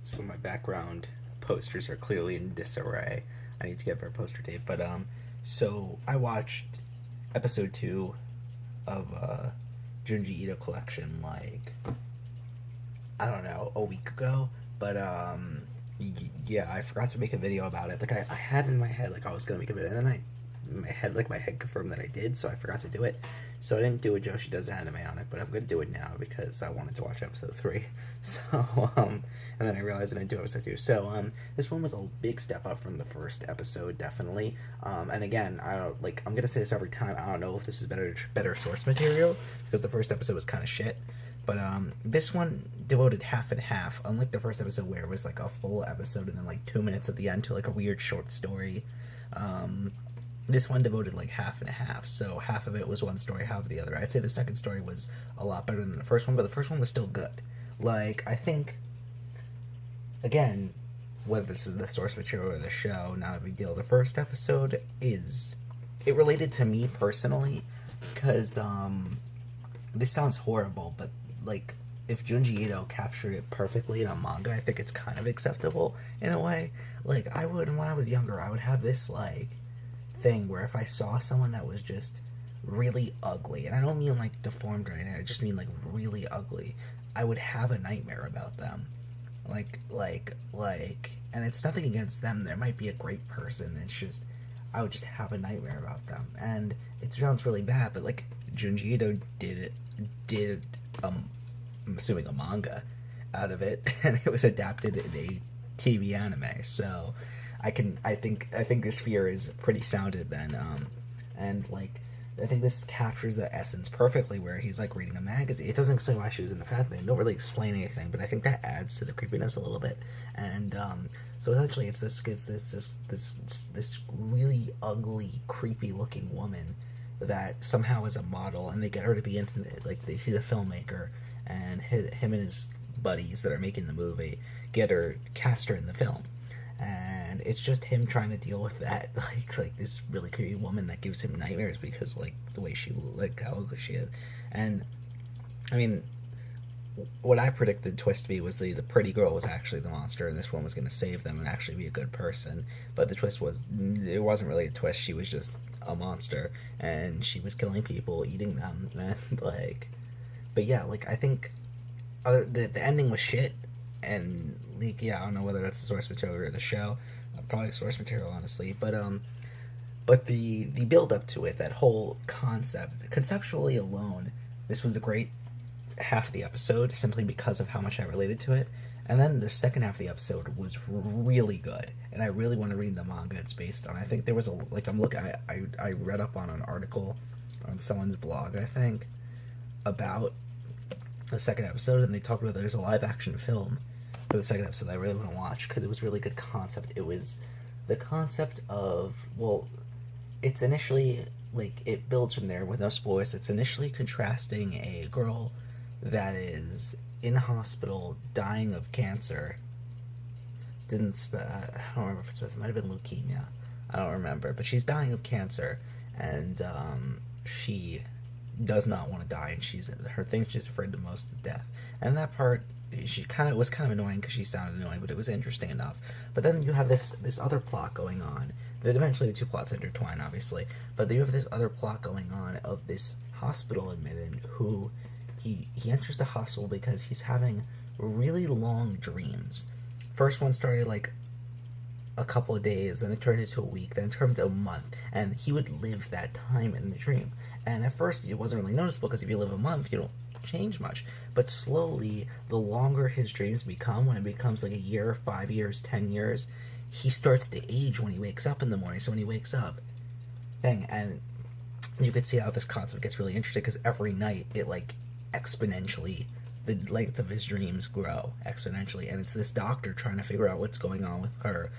So my background posters are clearly in disarray. I need to get better poster tape. But so I watched episode 2 of Junji Ito collection like I don't know, a week ago. But yeah, I forgot to make a video about it. Like I had in my head like I was gonna make a video, and then my head confirmed that I did, so I forgot to do it. So I didn't do a Joshi Does Anime on it, but I'm gonna do it now because I wanted to watch episode 3. So and then I realized I didn't do episode 2. So this one was a big step up from the first episode, definitely. And again, I'm gonna say this every time. I don't know if this is better source material because the first episode was kind of shit. But this one devoted half and half, unlike the first episode where it was like a full episode and then like 2 minutes at the end to like a weird short story. This one devoted like half and half, so half of it was one story, half of the other. I'd say the second story was a lot better than the first one, but the first one was still good. Like, I think, again, whether this is the source material or the show, not a big deal. The first episode it related to me personally, because, this sounds horrible, but, like, if Junji Ito captured it perfectly in a manga, I think it's kind of acceptable, in a way. Like, when I was younger, I would have this, like, thing where if I saw someone that was just really ugly, and I don't mean like deformed or anything, I just mean like really ugly, I would have a nightmare about them. And it's nothing against them. There might be a great person. It's just I would just have a nightmare about them, and it sounds really bad, but like Junji Ito did I'm assuming a manga out of it, and it was adapted in a TV anime. So I think this fear is pretty sounded then, and like I think this captures the essence perfectly, where he's like reading a magazine. It doesn't explain why she was in the fat thing. Don't really explain anything, but I think that adds to the creepiness a little bit. And so essentially, it's this really ugly, creepy looking woman that somehow is a model, and they get her to be in he's a filmmaker, and him and his buddies that are making the movie cast her in the film. And it's just him trying to deal with that, like this really creepy woman that gives him nightmares because like the way how ugly she is. And I mean, what I predicted the twist to be was the pretty girl was actually the monster, and this one was going to save them and actually be a good person. But the twist it wasn't really a twist. She was just a monster, and she was killing people, eating them, and like. But yeah, like I think the ending was shit. And like, yeah, I don't know whether that's the source material or the show. Probably source material, honestly. But the build up to it, that whole concept, conceptually alone, this was a great half of the episode simply because of how much I related to it. And then the second half of the episode was really good, and I really want to read the manga it's based on. I think there was I read up on an article on someone's blog, I think, about the second episode, and they talked about there's a live action film for the second episode that I really want to watch because it was really good concept. It was the concept of, well, it's initially like it builds from there with no spoilers. It's initially contrasting a girl that is in hospital dying of cancer. I don't remember if it might have been leukemia. I don't remember, but she's dying of cancer, and she does not want to die, and she's afraid the most of death. And that part was kind of annoying because she sounded annoying, but it was interesting enough. But then you have this other plot going on. That eventually the two plots intertwine, obviously. But you have this other plot going on of this hospital admitted who he enters the hospital because he's having really long dreams. First one started like a couple of days, then it turned into a week, then it turned into a month, and he would live that time in the dream. And at first it wasn't really noticeable because if you live a month, you don't change much. But slowly, the longer his dreams become, when it becomes like a year, 5 years, 10 years, he starts to age when he wakes up in the morning. So when he wakes up, and you could see how this concept gets really interesting because every night it like exponentially, the length of his dreams grow exponentially, and it's this doctor trying to figure out what's going on with her,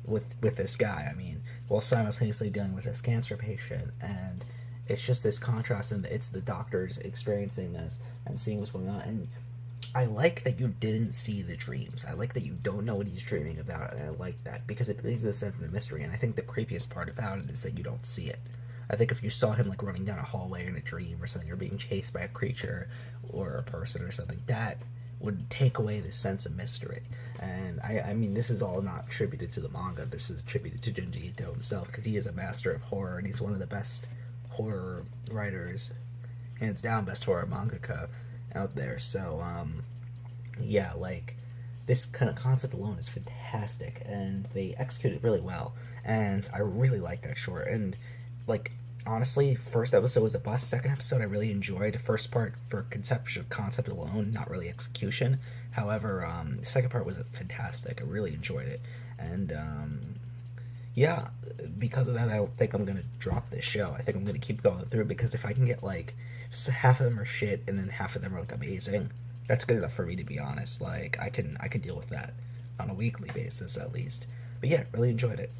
with this guy. I mean, while simultaneously dealing with this cancer patient, and it's just this contrast, and it's the doctors experiencing this and seeing what's going on. And I like that you didn't see the dreams. I like that you don't know what he's dreaming about, and I like that because it leaves a sense of the mystery. And I think the creepiest part about it is that you don't see it. I think if you saw him like running down a hallway in a dream or something, or being chased by a creature or a person or something, that would take away the sense of mystery. And I mean, this is all not attributed to the manga. This is attributed to Junji Ito himself, because he is a master of horror, and he's one of the best horror writers, hands down, best horror mangaka out there. So, yeah, like, this kind of concept alone is fantastic, and they execute it really well. And I really like that short. And, like, honestly, first episode was the best. Second episode I really enjoyed. First part for concept alone, not really execution. However, the second part was fantastic. I really enjoyed it. And yeah, because of that, I don't think I'm gonna drop this show. I think I'm gonna keep going through, because if I can get like half of them are shit and then half of them are like amazing, that's good enough for me, to be honest. Like, I can deal with that on a weekly basis at least. But yeah, really enjoyed it.